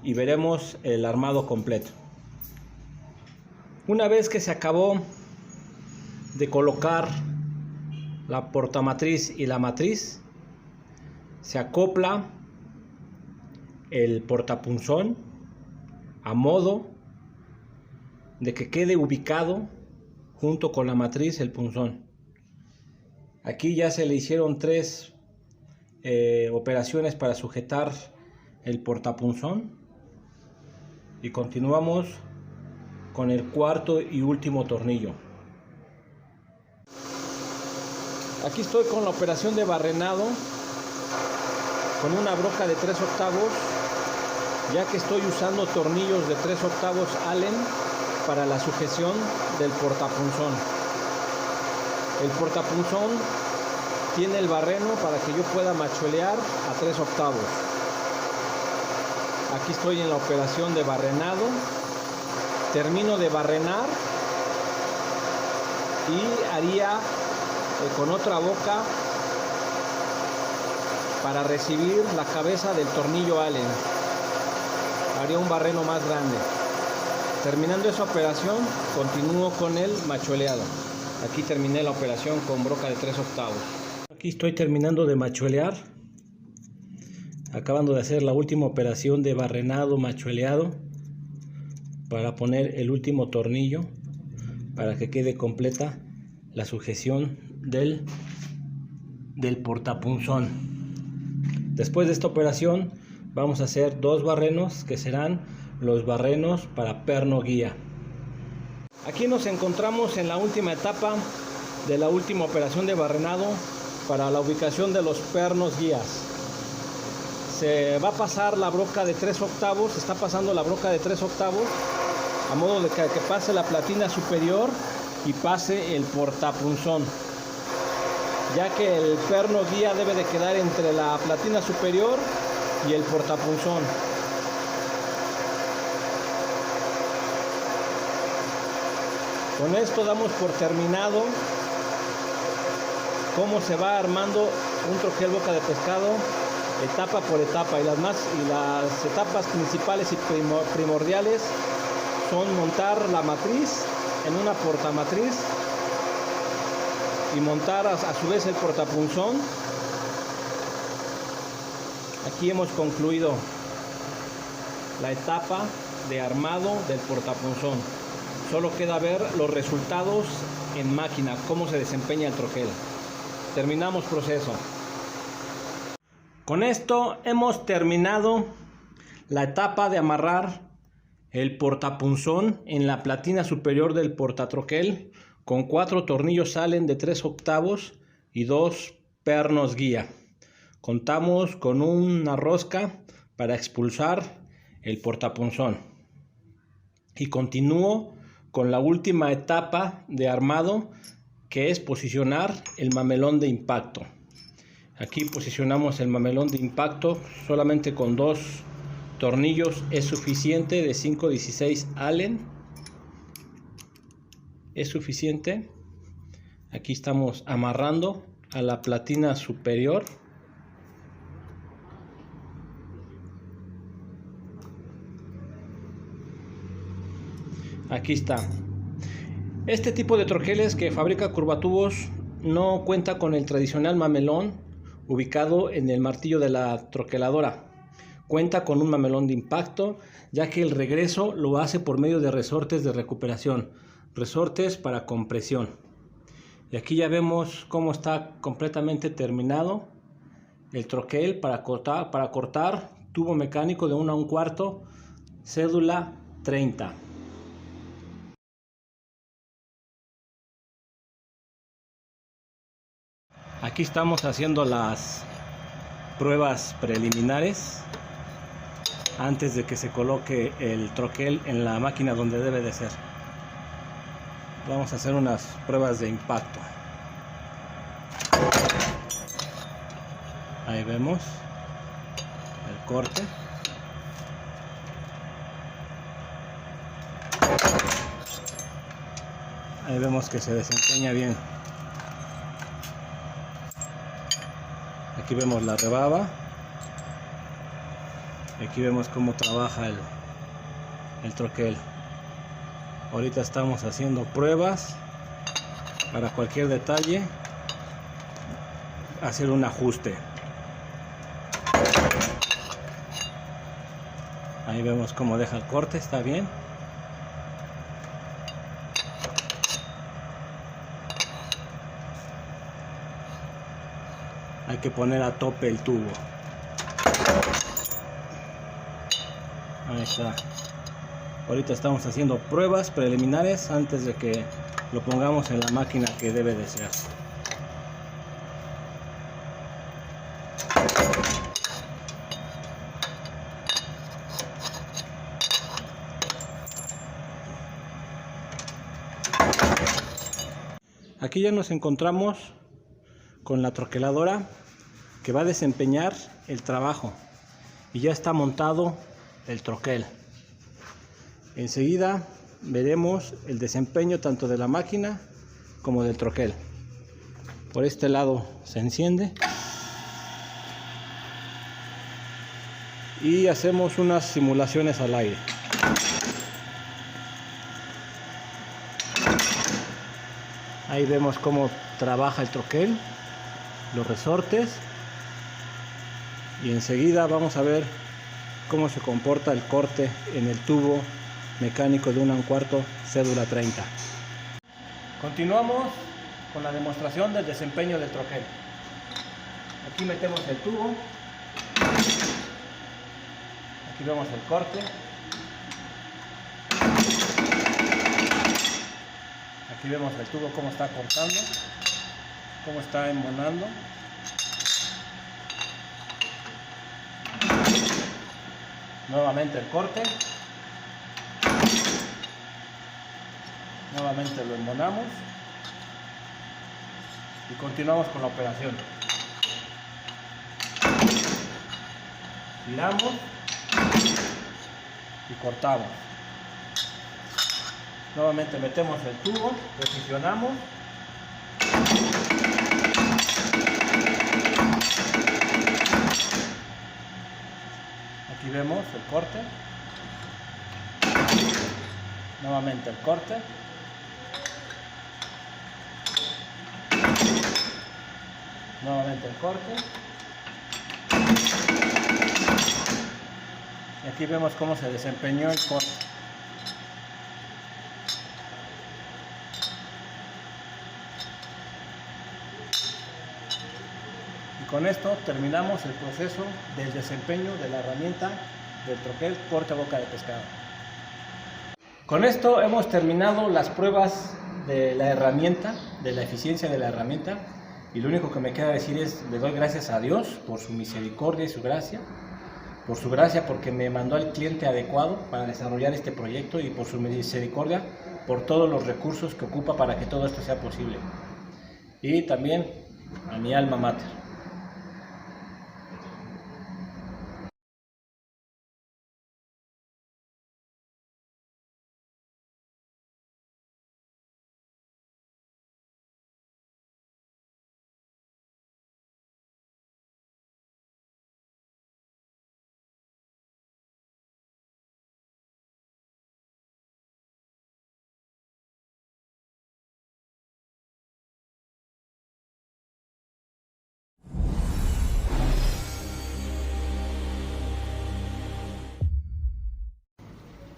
[SPEAKER 1] y veremos el armado completo. Una vez que se acabó de colocar la portamatriz y la matriz, se acopla el portapunzón a modo de que quede ubicado junto con la matriz el punzón. Aquí ya se le hicieron 3 operaciones para sujetar el portapunzón y continuamos con el cuarto y último tornillo. Aquí estoy con la operación de barrenado con una broca de 3/8, ya que estoy usando tornillos de 3/8 Allen para la sujeción del portapunzón. El portapunzón tiene el barreno para que yo pueda machuelear a 3/8. Aquí estoy en la operación de barrenado. Termino de barrenar y haría con otra boca para recibir la cabeza del tornillo Allen. Haría un barreno más grande. Terminando esa operación, continúo con el machueleado. Aquí terminé la operación con broca de 3/8. Aquí estoy terminando de machuelear, acabando de hacer la última operación de barrenado machueleado para poner el último tornillo para que quede completa la sujeción del portapunzón. Después de esta operación vamos a hacer 2 barrenos que serán los barrenos para perno guía. Aquí nos encontramos en la última etapa de la última operación de barrenado para la ubicación de los pernos guías. Se va a pasar la broca de 3/8, se está pasando la broca de 3/8 a modo de que pase la platina superior y pase el portapunzón, ya que el perno guía debe de quedar entre la platina superior y el portapunzón. Con esto damos por terminado cómo se va armando un troquel boca de pescado etapa por etapa, y las etapas principales y primordiales son montar la matriz en una portamatriz y montar a su vez el portapunzón. Aquí hemos concluido la etapa de armado del portapunzón. Solo queda ver los resultados en máquina, cómo se desempeña el troquel. Terminamos proceso. Con esto hemos terminado la etapa de amarrar el portapunzón en la platina superior del portatroquel con 4 tornillos Allen de 3/8 y 2 pernos guía. Contamos con una rosca para expulsar el portapunzón. Y continúo con la última etapa de armado, que es posicionar el mamelón de impacto. Aquí posicionamos el mamelón de impacto solamente con 2 tornillos, es suficiente, de 5/16 Allen. Es suficiente. Aquí estamos amarrando a la platina superior. Aquí está. Este tipo de troqueles que fabrica Curvatubos no cuenta con el tradicional mamelón. ubicado en el martillo de la troqueladora. Cuenta con un mamelón de impacto, ya que el regreso lo hace por medio de resortes de recuperación, resortes para compresión. Y aquí ya vemos cómo está completamente terminado el troquel para cortar tubo mecánico de 1 a 1/4, cédula 30. Aquí estamos haciendo las pruebas preliminares antes de que se coloque el troquel en la máquina donde debe de ser. Vamos a hacer unas pruebas de impacto. Ahí vemos el corte. Ahí vemos que se desempeña bien. Aquí vemos la rebaba. Aquí vemos cómo trabaja el troquel. Ahorita estamos haciendo pruebas para cualquier detalle, hacer un ajuste. Ahí vemos cómo deja el corte, está bien. Hay que poner a tope el tubo. Ahí está. Ahorita estamos haciendo pruebas preliminares antes de que lo pongamos en la máquina que debe de ser. Aquí ya nos encontramos con la troqueladora que va a desempeñar el trabajo y ya está montado el troquel. Enseguida veremos el desempeño tanto de la máquina como del troquel. Por este lado se enciende y hacemos unas simulaciones al aire. Ahí vemos cómo trabaja el troquel, los resortes, y enseguida vamos a ver cómo se comporta el corte en el tubo mecánico de 1 a 1/4, cédula 30. Continuamos con la demostración del desempeño del troquel. Aquí metemos el tubo, aquí vemos el corte, aquí vemos el tubo cómo está cortando, cómo está embonando. Nuevamente el corte, nuevamente lo embonamos y continuamos con la operación. Giramos y cortamos. Nuevamente metemos el tubo, posicionamos. Aquí vemos el corte. Nuevamente el corte. Nuevamente el corte. Y aquí vemos cómo se desempeñó el corte. Y con esto terminamos el proceso del desempeño de la herramienta del troquel corte boca de pescado. Con esto hemos terminado las pruebas de la herramienta, de la eficiencia de la herramienta, y lo único que me queda decir es, le doy gracias a Dios por su misericordia y su gracia, porque me mandó al cliente adecuado para desarrollar este proyecto, y por su misericordia por todos los recursos que ocupa para que todo esto sea posible. Y también a mi alma mater.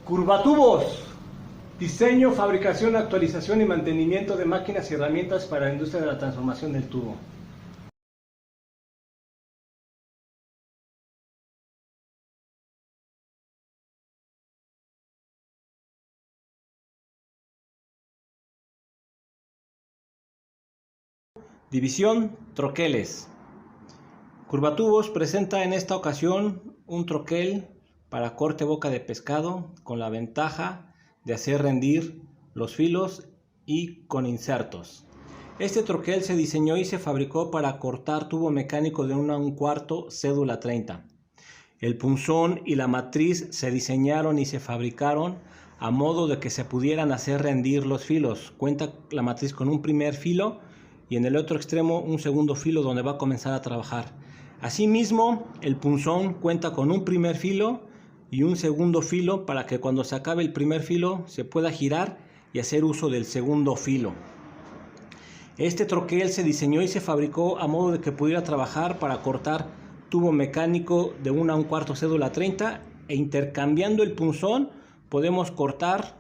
[SPEAKER 1] Curvatubos. Diseño, fabricación, actualización y mantenimiento de máquinas y herramientas para la industria de la transformación del tubo. División troqueles. Curvatubos presenta en esta ocasión un troquel para corte boca de pescado con la ventaja de hacer rendir los filos y con insertos. Este troquel se diseñó y se fabricó para cortar tubo mecánico de 1 1/4 cédula 30. El punzón y la matriz se diseñaron y se fabricaron a modo de que se pudieran hacer rendir los filos. Cuenta la matriz con un primer filo y en el otro extremo un segundo filo donde va a comenzar a trabajar. Asimismo, el punzón cuenta con un primer filo y un segundo filo para que cuando se acabe el primer filo se pueda girar y hacer uso del segundo filo. Este troquel se diseñó y se fabricó a modo de que pudiera trabajar para cortar tubo mecánico de 1 1/4 cédula 30 e intercambiando el punzón podemos cortar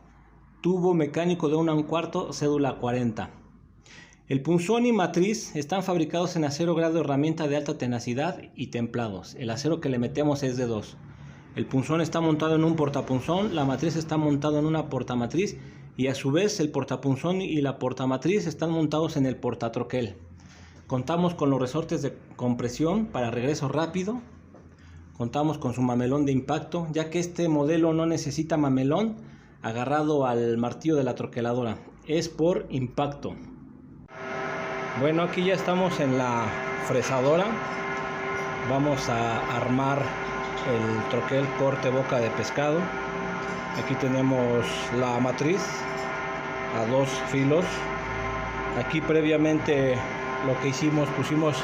[SPEAKER 1] tubo mecánico de 1 1/4 cédula 40. El punzón y matriz están fabricados en acero grado herramienta de alta tenacidad y templados. El acero que le metemos es de 2. El punzón está montado en un portapunzón, la matriz está montada en una portamatriz y a su vez el portapunzón y la portamatriz están montados en el portatroquel. Contamos con los resortes de compresión para regreso rápido. Contamos con su mamelón de impacto, ya que este modelo no necesita mamelón agarrado al martillo de la troqueladora, es por impacto. Bueno, aquí ya estamos en la fresadora. Vamos a armar el troquel corte boca de pescado. Aquí tenemos la matriz a 2 filos. Aquí previamente lo que hicimos, pusimos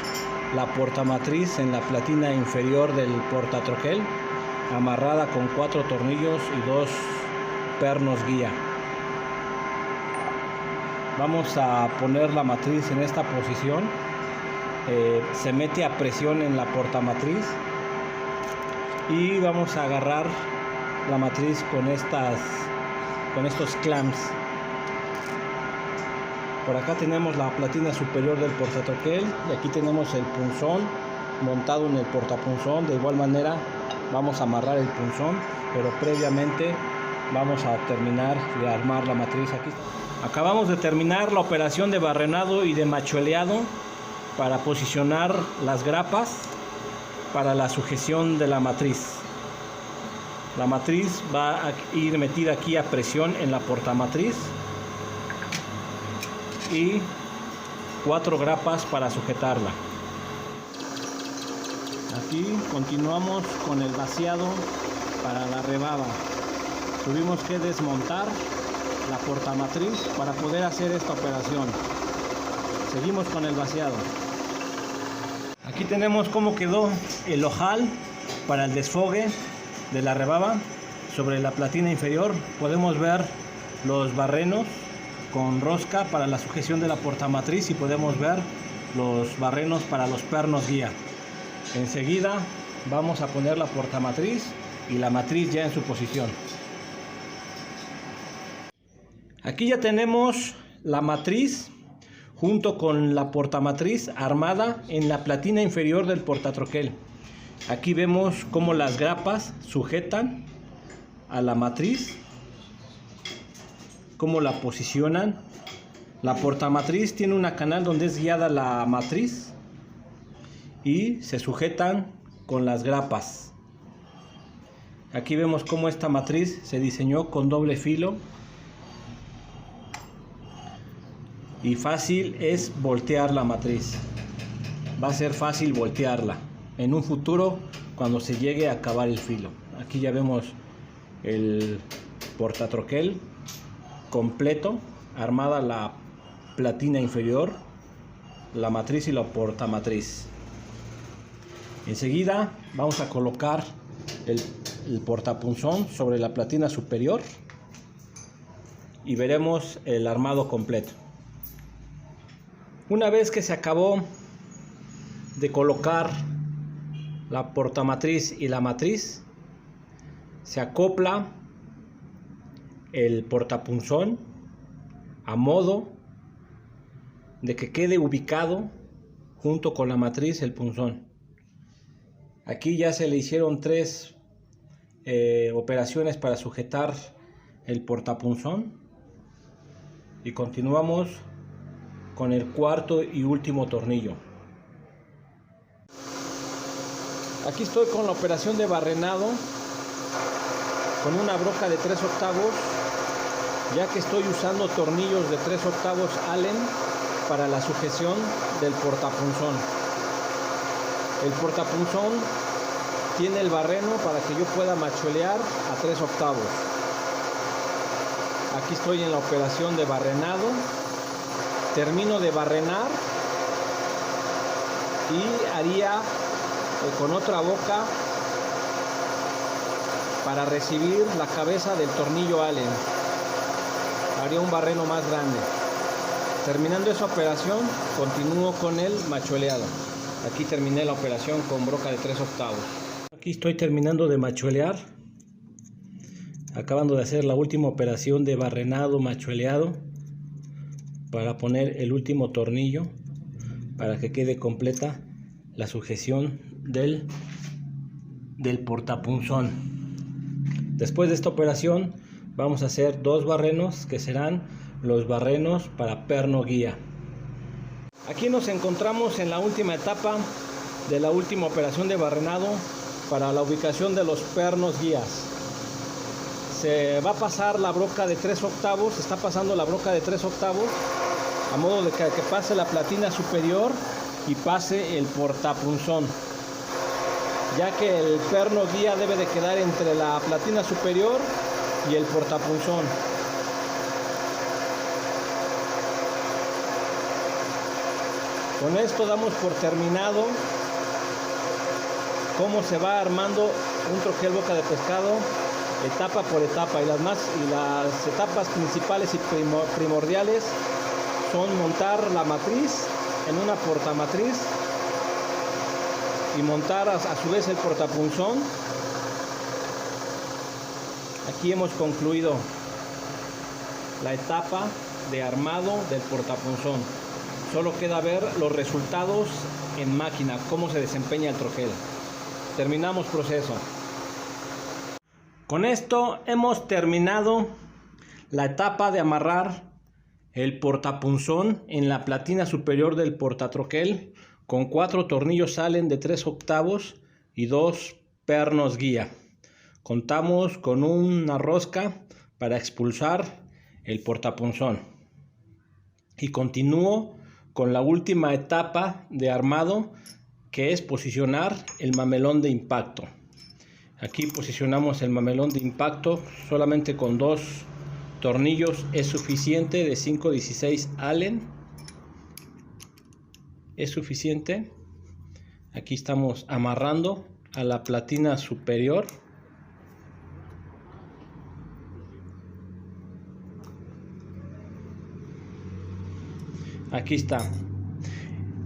[SPEAKER 1] la portamatriz en la platina inferior del portatroquel, amarrada con 4 tornillos y 2 pernos guía. Vamos a poner la matriz en esta posición. Se mete a presión en la portamatriz y vamos a agarrar la matriz con estos clamps. Por acá tenemos la platina superior del portatroquel y aquí tenemos el punzón montado en el portapunzón. De igual manera vamos a amarrar el punzón, pero previamente vamos a terminar de armar la matriz. Aquí acabamos de terminar la operación de barrenado y de machueleado para posicionar las grapas para la sujeción de la matriz. La matriz va a ir metida aquí a presión en la portamatriz y 4 grapas para sujetarla. Aquí continuamos con el vaciado para la rebaba. Tuvimos que desmontar la portamatriz para poder hacer esta operación. Seguimos con el vaciado. Aquí tenemos cómo quedó el ojal para el desfogue de la rebaba. Sobre la platina inferior podemos ver los barrenos con rosca para la sujeción de la portamatriz y podemos ver los barrenos para los pernos guía. Enseguida vamos a poner la portamatriz y la matriz ya en su posición. Aquí ya tenemos la matriz junto con la portamatriz armada en la platina inferior del portatroquel. Aquí vemos cómo las grapas sujetan a la matriz, cómo la posicionan. La portamatriz tiene una canal donde es guiada la matriz y se sujetan con las grapas. Aquí vemos cómo esta matriz se diseñó con doble filo y fácil es voltear la matriz. Va a ser fácil voltearla en un futuro cuando se llegue a acabar el filo. Aquí ya vemos el portatroquel completo, armada la platina inferior, la matriz y la portamatriz. Enseguida vamos a colocar el portapunzón sobre la platina superior y veremos el armado completo. Una vez que se acabó de colocar la portamatriz y la matriz, se acopla el portapunzón a modo de que quede ubicado junto con la matriz el punzón. Aquí ya se le hicieron 3 operaciones para sujetar el portapunzón y continuamos con el cuarto y último tornillo. Aquí estoy con la operación de barrenado con una broca de 3/8, ya que estoy usando tornillos de 3/8 Allen para la sujeción del portapunzón. El portapunzón tiene el barreno para que yo pueda machuelear a 3/8. Aquí estoy en la operación de barrenado. Termino de barrenar y haría con otra boca para recibir la cabeza del tornillo Allen. Haría un barreno más grande. Terminando esa operación, continúo con el machueleado. Aquí terminé la operación con broca de 3/8. Aquí estoy terminando de machuelear, acabando de hacer la última operación de barrenado machueleado para poner el último tornillo para que quede completa la sujeción del portapunzón. Después de esta operación vamos a hacer 2 barrenos que serán los barrenos para perno guía. Aquí nos encontramos en la última etapa de la última operación de barrenado para la ubicación de los pernos guías. Se va a pasar la broca de 3/8, se está pasando la broca de 3/8 a modo de que pase la platina superior y pase el portapunzón, ya que el perno guía debe de quedar entre la platina superior y el portapunzón. Con esto damos por terminado cómo se va armando un troquel boca de pescado etapa por etapa, y las etapas principales y primordiales son montar la matriz en una portamatriz y montar a su vez el portapunzón. Aquí hemos concluido la etapa de armado del portapunzón. Solo queda ver los resultados en máquina, cómo se desempeña el troquel. Terminamos proceso. Con esto hemos terminado la etapa de amarrar el portapunzón en la platina superior del portatroquel con 4 tornillos Allen de 3/8 y 2 pernos guía. Contamos con una rosca para expulsar el portapunzón. Y continúo con la última etapa de armado, que es posicionar el mamelón de impacto. Aquí posicionamos el mamelón de impacto solamente con 2 tornillos, es suficiente, de 5/16 Allen. Es suficiente. Aquí estamos amarrando a la platina superior. Aquí está.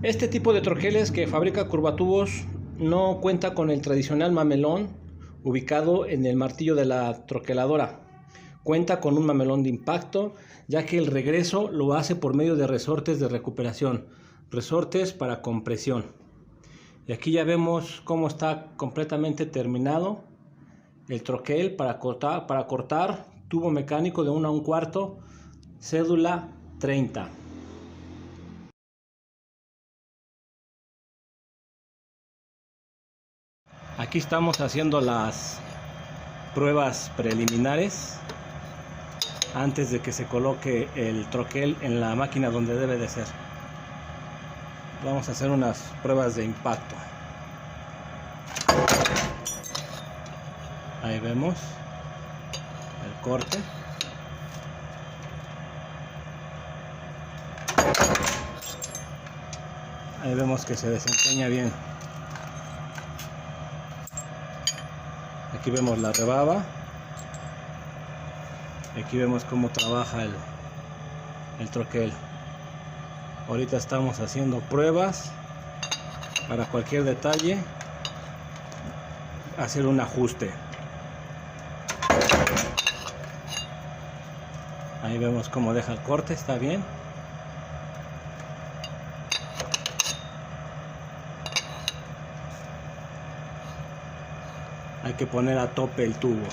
[SPEAKER 1] Este tipo de troqueles que fabrica Curvatubos no cuenta con el tradicional mamelón ubicado en el martillo de la troqueladora. Cuenta con un mamelón de impacto, ya que el regreso lo hace por medio de resortes de recuperación, resortes para compresión. Y aquí ya vemos cómo está completamente terminado el troquel para cortar tubo mecánico de 1 1/4, cédula 30. Aquí estamos haciendo las pruebas preliminares antes de que se coloque el troquel en la máquina donde debe de ser. Vamos a hacer unas pruebas de impacto. Ahí vemos el corte. Ahí vemos que se desempeña bien. Aquí vemos la rebaba. Aquí vemos cómo trabaja el troquel. Ahorita estamos haciendo pruebas para cualquier detalle, hacer un ajuste. Ahí vemos cómo deja el corte, está bien. Hay que poner a tope el tubo.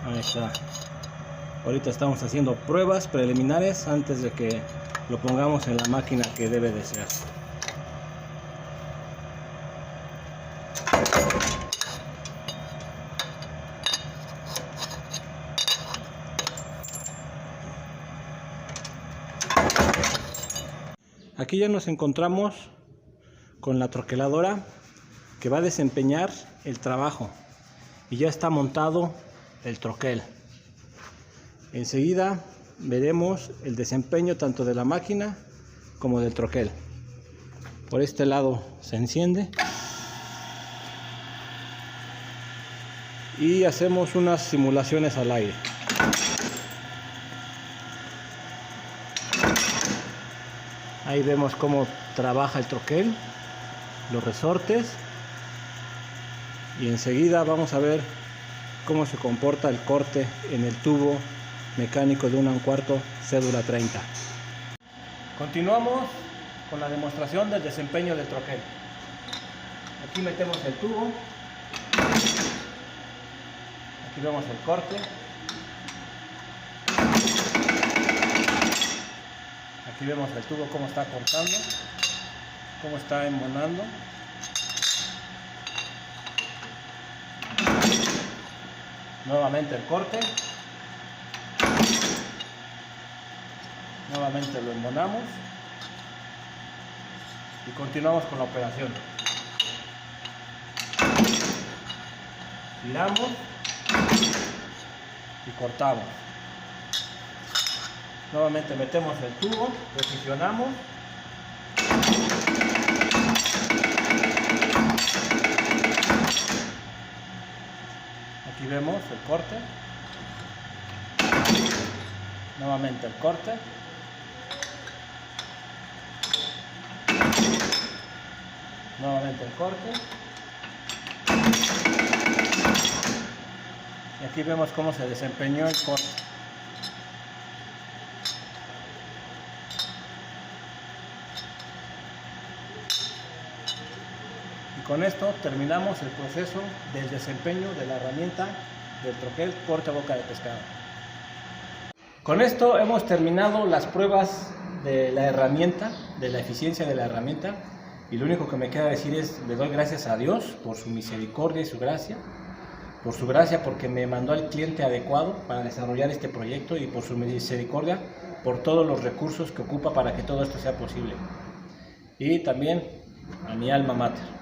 [SPEAKER 1] Ahí está. Ahorita estamos haciendo pruebas preliminares antes de que lo pongamos en la máquina que debe de ser. Aquí ya nos encontramos con la troqueladora que va a desempeñar el trabajo y ya está montado el troquel. Enseguida veremos el desempeño tanto de la máquina como del troquel. Por este lado se enciende y hacemos unas simulaciones al aire. Ahí vemos cómo trabaja el troquel, los resortes, y enseguida vamos a ver cómo se comporta el corte en el tubo mecánico de 1 1/4 cédula 30. Continuamos con la demostración del desempeño del troquel. Aquí metemos el tubo, aquí vemos el corte, aquí vemos el tubo cómo está cortando, cómo está embonando. Nuevamente el corte. Nuevamente lo embonamos. Y continuamos con la operación. Giramos y cortamos. Nuevamente metemos el tubo, posicionamos. Aquí vemos el corte. Nuevamente el corte. Nuevamente el corte. Y aquí vemos cómo se desempeñó el corte. Y con esto terminamos el proceso del desempeño de la herramienta del troquel corte boca de pescado. Con esto hemos terminado las pruebas de la herramienta, de la eficiencia de la herramienta. Y lo único que me queda decir es, le doy gracias a Dios por su misericordia y su gracia. Por su gracia porque me mandó al cliente adecuado para desarrollar este proyecto, y por su misericordia por todos los recursos que ocupa para que todo esto sea posible. Y también a mi alma mater.